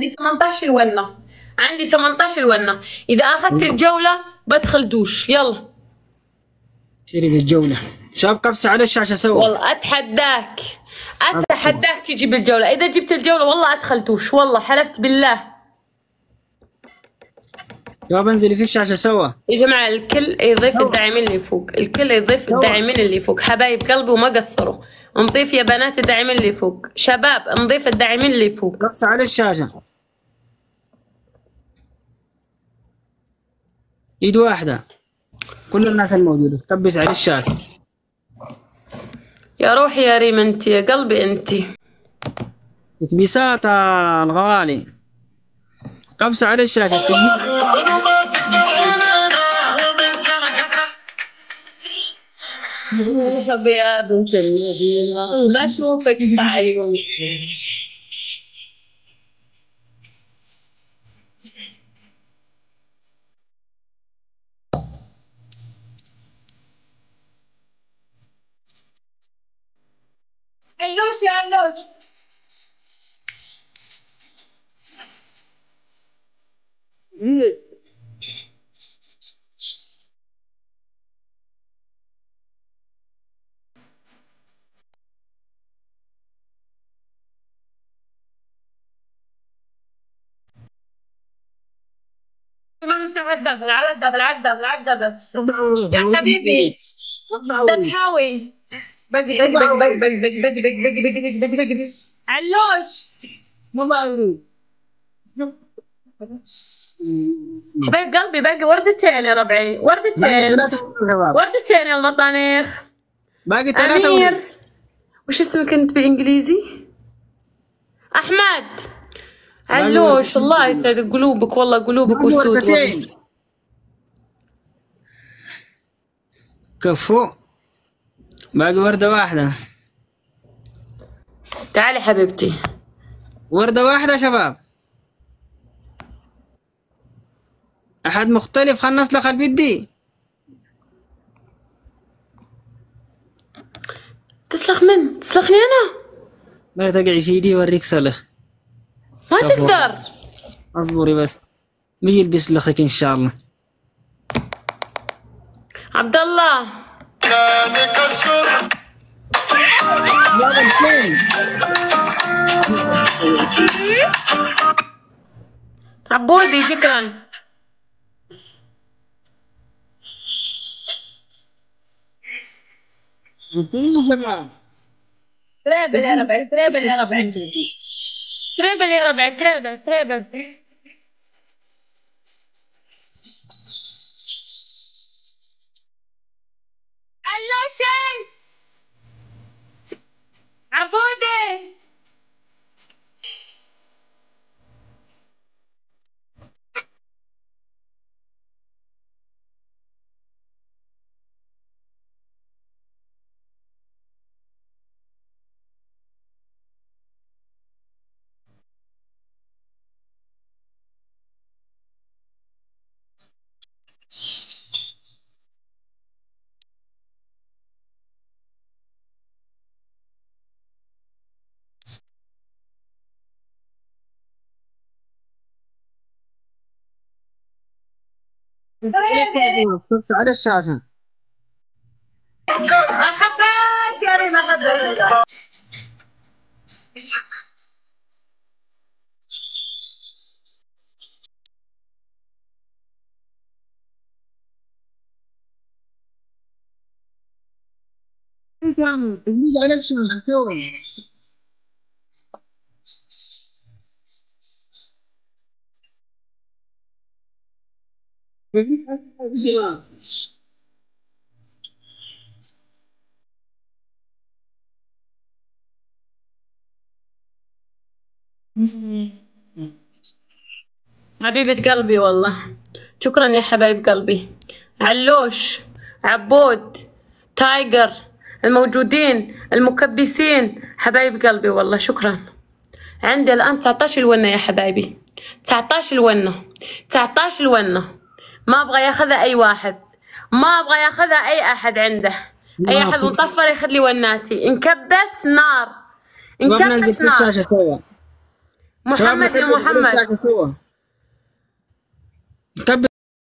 عندي 18 ونه، عندي 18 ونه. اذا اخذت الجوله بدخل دوش. يلا شيري بالجولة. شباب قبس على الشاشة سوا. والله اتحداك تجي بالجوله. اذا جبت الجوله والله ادخل دوش، والله حلفت بالله. شباب انزلي في الشاشة سوا يا جماعه الكل يضيف الداعمين اللي فوق، الكل يضيف الداعمين اللي فوق. حبايب قلبي وما قصروا، نضيف يا بنات الداعمين اللي فوق. شباب نضيف الداعمين اللي فوق. قبس على الشاشة. ايد واحدة كل الناس الموجودة كبس على الشاشة. يا روحي يا ريم انت، يا قلبي انت. تكبيسات الغوالي. قبس على الشاشة. يا بنت المدينة بشوفك بعيوني. علوش يا علوش. على الدبل يا حبيبي. دبحاوي علوش. حبيب قلبي باقي وردتين يا ربعي، وردتين يا المطانيخ. باقي 3 أمير وش اسمك انت بالانجليزي؟ احمد علوش. الله يسعد قلوبك، والله قلوبك وسود والله. كفو. باقي وردة واحدة. تعالي حبيبتي. وردة واحدة شباب. أحد مختلف خلنا نسلخ البيدي. تسلخ من؟ تسلخني أنا؟ لا تقعي في يدي وريك سلخ. ما تقدر. اصبري بس بيجي بيسلخك إن شاء الله. عبد الله عبودي شكرا. تريبل يا ربع، تريبل يا ربع، تريبل يا ربع، تريبل. علوشي عبودي. شفت على الشاشة. أحبك يا ريم أحبك. على الشاشة حبيبة قلبي والله شكرا يا حبايب قلبي. علوش، عبود، تايجر، الموجودين، المكبسين، حبايب قلبي والله شكرا. عندي الآن 19 ونة يا حبايبي، 19 ونة، 19 ونة. ما أبغى ياخذها أي واحد، ما أبغى ياخذها أي أحد عنده. أي أحد مطفر ياخذ لي وناتي. انكبس نار، انكبس نار. محمد يا محمد. سوا